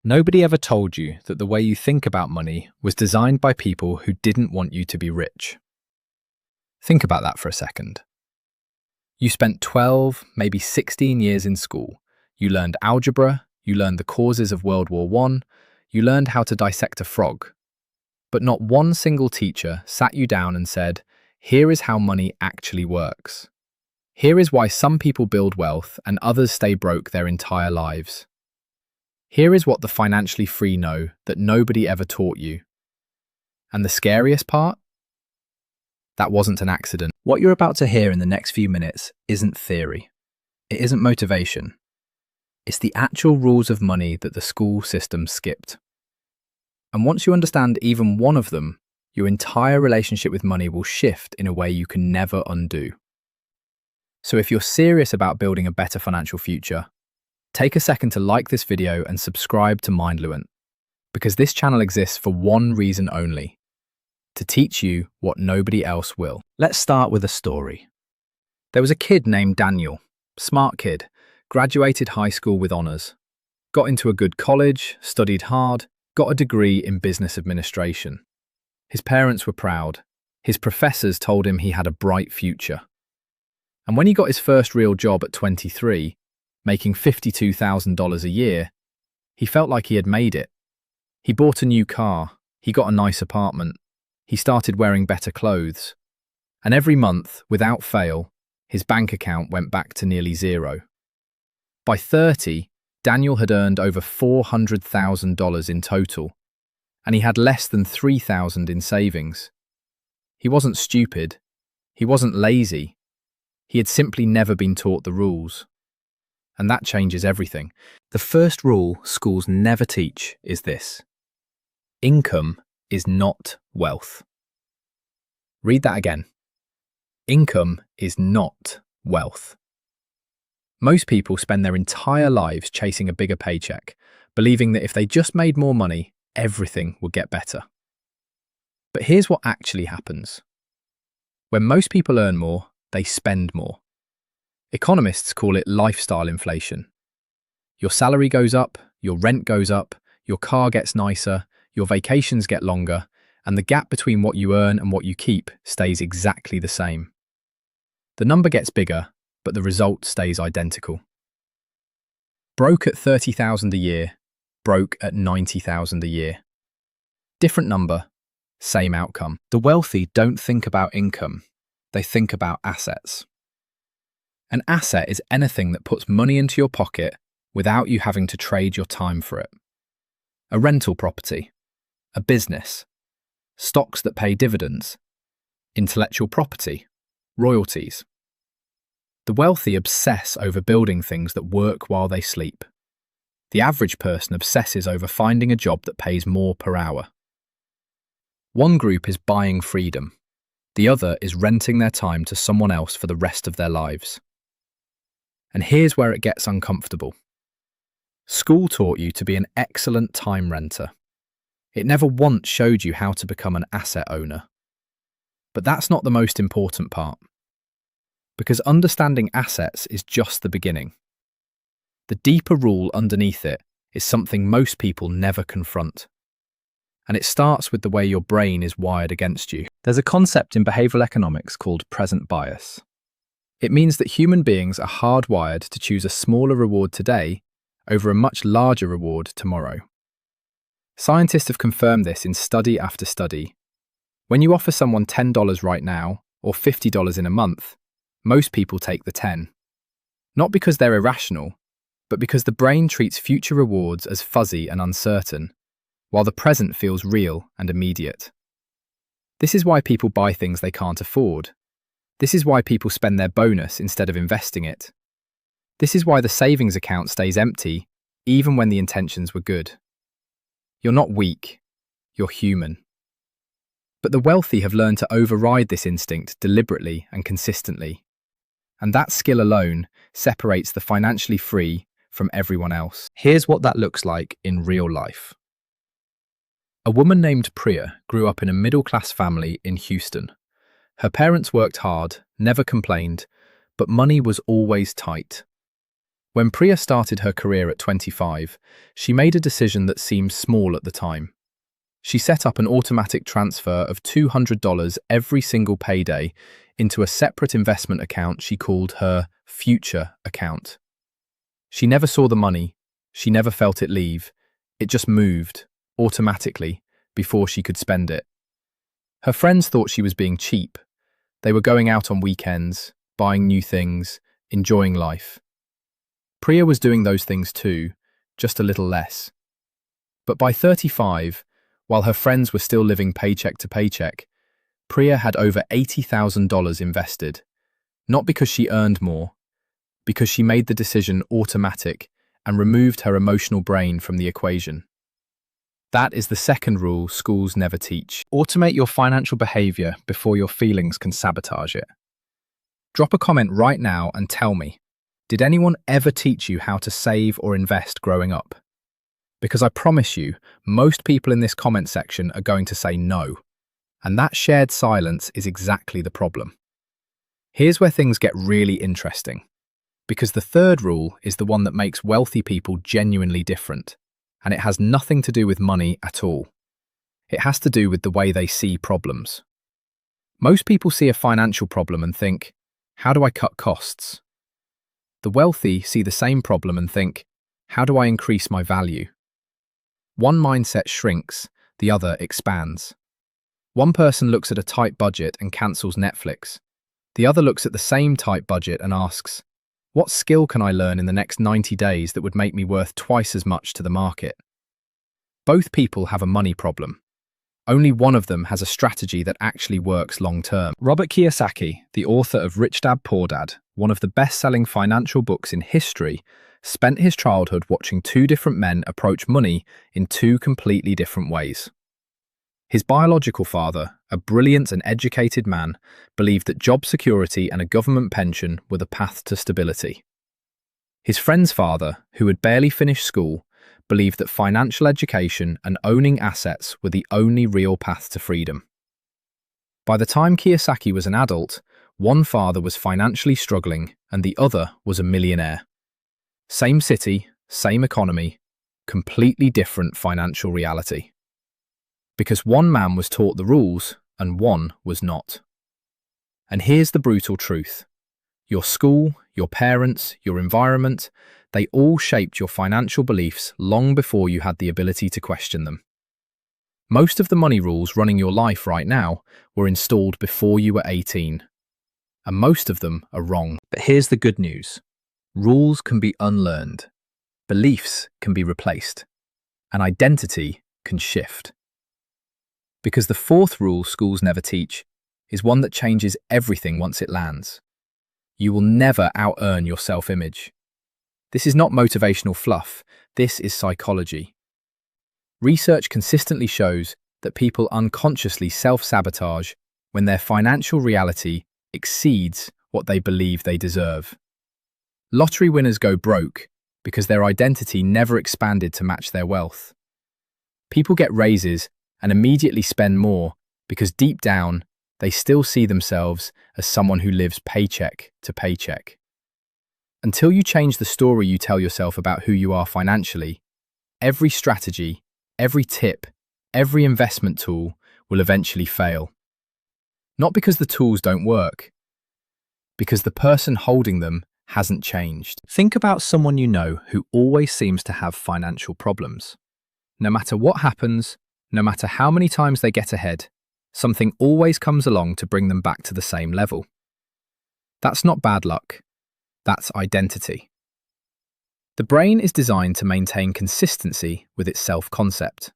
Nobody ever told you that the way you think about money was designed by people who didn't want you to be rich. Think about that for a second. You spent 12, maybe 16 years in school. You learned algebra, you learned the causes of World War I, you learned how to dissect a frog. But not one single teacher sat you down and said, here is how money actually works. Here is why some people build wealth and others stay broke their entire lives. Here is what the financially free know that nobody ever taught you. And the scariest part? That wasn't an accident. What you're about to hear in the next few minutes isn't theory. It isn't motivation. It's the actual rules of money that the school system skipped. And once you understand even one of them, your entire relationship with money will shift in a way you can never undo. So if you're serious about building a better financial future, take a second to like this video and subscribe to Millionaire, because this channel exists for one reason only: to teach you what nobody else will. Let's start with a story. There was a kid named Daniel, smart kid, graduated high school with honors, got into a good college, studied hard, got a degree in business administration. His parents were proud. His professors told him he had a bright future. And when he got his first real job at 23, making $52,000 a year, he felt like he had made it. He bought a new car, he got a nice apartment, he started wearing better clothes. And every month, without fail, his bank account went back to nearly zero. By 30, Daniel had earned over $400,000 in total, and he had less than $3,000 in savings. He wasn't stupid, he wasn't lazy, he had simply never been taught the rules. And that changes everything. The first rule schools never teach is this: income is not wealth. Read that again. Income is not wealth. Most people spend their entire lives chasing a bigger paycheck, believing that if they just made more money, everything would get better. But here's what actually happens. When most people earn more, they spend more. Economists call it lifestyle inflation. Your salary goes up, your rent goes up, your car gets nicer, your vacations get longer, and the gap between what you earn and what you keep stays exactly the same. The number gets bigger, but the result stays identical. Broke at $30,000 a year, broke at $90,000 a year. Different number, same outcome. The wealthy don't think about income, they think about assets. An asset is anything that puts money into your pocket without you having to trade your time for it. A rental property, a business, stocks that pay dividends, intellectual property, royalties. The wealthy obsess over building things that work while they sleep. The average person obsesses over finding a job that pays more per hour. One group is buying freedom. The other is renting their time to someone else for the rest of their lives. And here's where it gets uncomfortable. School taught you to be an excellent time renter. It never once showed you how to become an asset owner. But that's not the most important part. Because understanding assets is just the beginning. The deeper rule underneath it is something most people never confront. And it starts with the way your brain is wired against you. There's a concept in behavioral economics called present bias. It means that human beings are hardwired to choose a smaller reward today over a much larger reward tomorrow. Scientists have confirmed this in study after study. When you offer someone $10 right now, or $50 in a month, most people take the 10. Not because they're irrational, but because the brain treats future rewards as fuzzy and uncertain, while the present feels real and immediate. This is why people buy things they can't afford. This is why people spend their bonus instead of investing it. This is why the savings account stays empty, even when the intentions were good. You're not weak, you're human. But the wealthy have learned to override this instinct deliberately and consistently. And that skill alone separates the financially free from everyone else. Here's what that looks like in real life. A woman named Priya grew up in a middle-class family in Houston. Her parents worked hard, never complained, but money was always tight. When Priya started her career at 25, she made a decision that seemed small at the time. She set up an automatic transfer of $200 every single payday into a separate investment account she called her future account. She never saw the money, she never felt it leave. It just moved, automatically, before she could spend it. Her friends thought she was being cheap. They were going out on weekends, buying new things, enjoying life. Priya was doing those things too, just a little less. But by 35, while her friends were still living paycheck to paycheck, Priya had over $80,000 invested, not because she earned more, because she made the decision automatic and removed her emotional brain from the equation. That is the second rule schools never teach. Automate your financial behavior before your feelings can sabotage it. Drop a comment right now and tell me, did anyone ever teach you how to save or invest growing up? Because I promise you, most people in this comment section are going to say no. And that shared silence is exactly the problem. Here's where things get really interesting. Because the third rule is the one that makes wealthy people genuinely different. And it has nothing to do with money at all. It has to do with the way they see problems. Most people see a financial problem and think, how do I cut costs? The wealthy see the same problem and think, how do I increase my value? One mindset shrinks, the other expands. One person looks at a tight budget and cancels Netflix. The other looks at the same tight budget and asks, what skill can I learn in the next 90 days that would make me worth twice as much to the market? Both people have a money problem. Only one of them has a strategy that actually works long-term. Robert Kiyosaki, the author of Rich Dad, Poor Dad, one of the best-selling financial books in history, spent his childhood watching two different men approach money in two completely different ways. His biological father, a brilliant and educated man, believed that job security and a government pension were the path to stability. His friend's father, who had barely finished school, believed that financial education and owning assets were the only real path to freedom. By the time Kiyosaki was an adult, one father was financially struggling and the other was a millionaire. Same city, same economy, completely different financial reality. Because one man was taught the rules and one was not. And here's the brutal truth. Your school, your parents, your environment, they all shaped your financial beliefs long before you had the ability to question them. Most of the money rules running your life right now were installed before you were 18. And most of them are wrong. But here's the good news. Rules can be unlearned. Beliefs can be replaced. And identity can shift. Because the fourth rule schools never teach is one that changes everything once it lands. You will never out-earn your self-image. This is not motivational fluff, this is psychology. Research consistently shows that people unconsciously self-sabotage when their financial reality exceeds what they believe they deserve. Lottery winners go broke because their identity never expanded to match their wealth. People get raises and immediately spend more because deep down, they still see themselves as someone who lives paycheck to paycheck. Until you change the story you tell yourself about who you are financially, every strategy, every tip, every investment tool will eventually fail. Not because the tools don't work, because the person holding them hasn't changed. Think about someone you know who always seems to have financial problems. No matter what happens, no matter how many times they get ahead, something always comes along to bring them back to the same level. That's not bad luck. That's identity. The brain is designed to maintain consistency with its self-concept.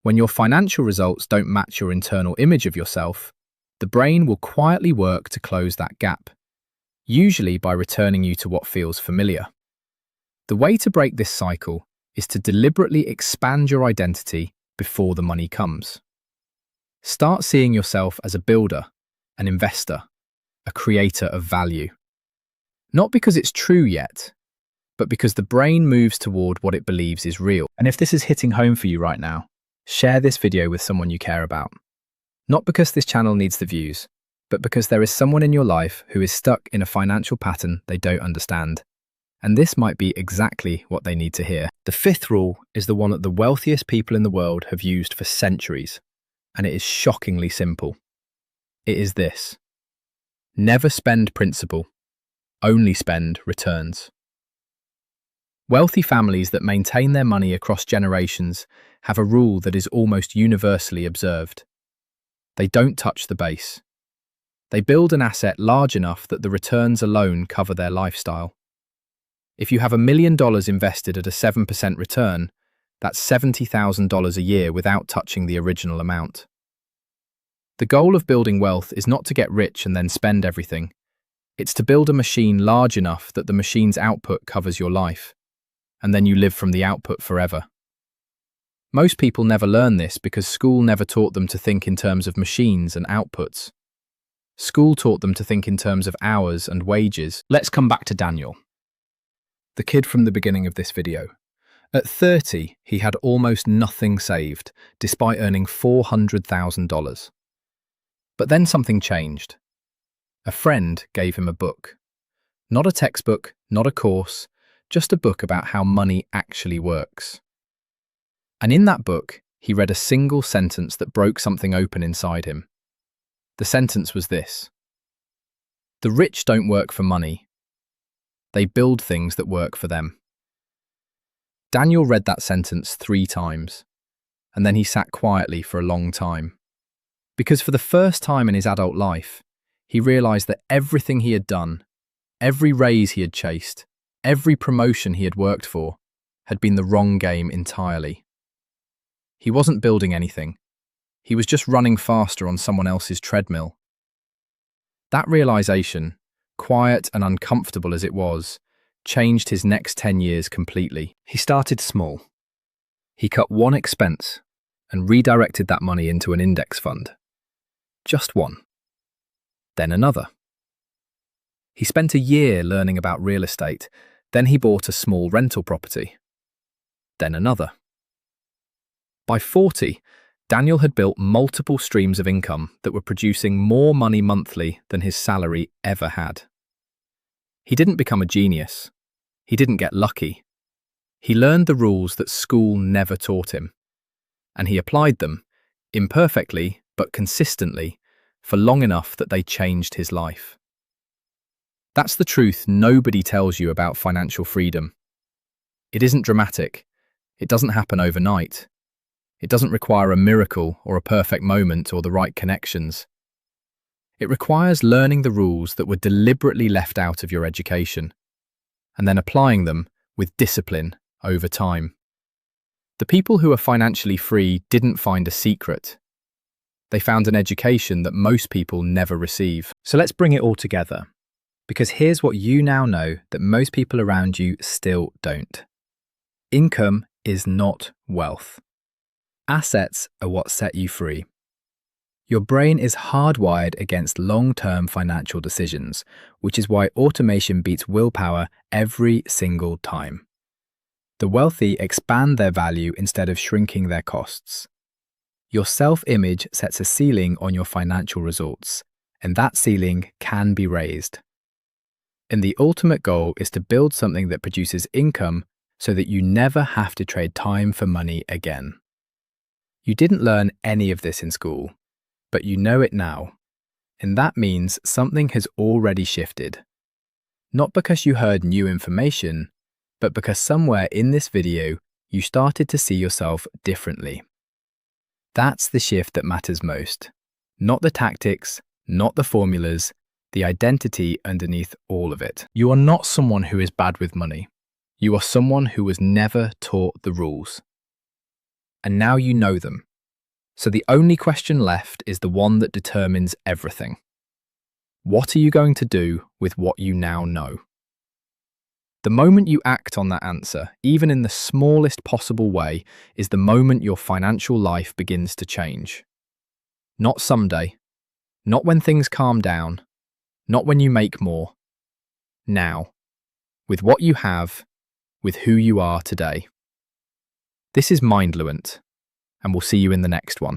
When your financial results don't match your internal image of yourself, the brain will quietly work to close that gap, usually by returning you to what feels familiar. The way to break this cycle is to deliberately expand your identity before the money comes. Start seeing yourself as a builder, an investor, a creator of value. Not because it's true yet, but because the brain moves toward what it believes is real. And if this is hitting home for you right now, share this video with someone you care about. Not because this channel needs the views, but because there is someone in your life who is stuck in a financial pattern they don't understand. And this might be exactly what they need to hear. The fifth rule is the one that the wealthiest people in the world have used for centuries, and it is shockingly simple. It is this: never spend principal, only spend returns. Wealthy families that maintain their money across generations have a rule that is almost universally observed. They don't touch the base. They build an asset large enough that the returns alone cover their lifestyle. If you have $1 million invested at a 7% return, that's $70,000 a year without touching the original amount. The goal of building wealth is not to get rich and then spend everything. It's to build a machine large enough that the machine's output covers your life, and then you live from the output forever. Most people never learn this because school never taught them to think in terms of machines and outputs. School taught them to think in terms of hours and wages. Let's come back to Daniel, the kid from the beginning of this video. At 30, he had almost nothing saved, despite earning $400,000. But then something changed. A friend gave him a book. Not a textbook, not a course, just a book about how money actually works. And in that book, he read a single sentence that broke something open inside him. The sentence was this: the rich don't work for money. They build things that work for them. Daniel read that sentence 3 times, and then he sat quietly for a long time. Because for the first time in his adult life, he realized that everything he had done, every raise he had chased, every promotion he had worked for, had been the wrong game entirely. He wasn't building anything. He was just running faster on someone else's treadmill. That realization, quiet and uncomfortable as it was, changed his next 10 years completely. He started small. He cut one expense and redirected that money into an index fund. Just one. Then another. He spent a year learning about real estate. Then he bought a small rental property. Then another. By 40, Daniel had built multiple streams of income that were producing more money monthly than his salary ever had. He didn't become a genius. He didn't get lucky. He learned the rules that school never taught him, and he applied them, imperfectly but consistently, for long enough that they changed his life. That's the truth nobody tells you about financial freedom. It isn't dramatic. It doesn't happen overnight. It doesn't require a miracle or a perfect moment or the right connections. It requires learning the rules that were deliberately left out of your education, and then applying them with discipline over time. The people who are financially free didn't find a secret. They found an education that most people never receive. So let's bring it all together, because here's what you now know that most people around you still don't. Income is not wealth. Assets are what set you free. Your brain is hardwired against long-term financial decisions, which is why automation beats willpower every single time. The wealthy expand their value instead of shrinking their costs. Your self-image sets a ceiling on your financial results, and that ceiling can be raised. And the ultimate goal is to build something that produces income so that you never have to trade time for money again. You didn't learn any of this in school, but you know it now, and that means something has already shifted. Not because you heard new information, but because somewhere in this video you started to see yourself differently. That's the shift that matters most. Not the tactics, not the formulas, the identity underneath all of it. You are not someone who is bad with money. You are someone who was never taught the rules. And now you know them. So the only question left is the one that determines everything. What are you going to do with what you now know? The moment you act on that answer, even in the smallest possible way, is the moment your financial life begins to change. Not someday, not when things calm down, not when you make more. Now, with what you have, with who you are today. This is Mindluent, and we'll see you in the next one.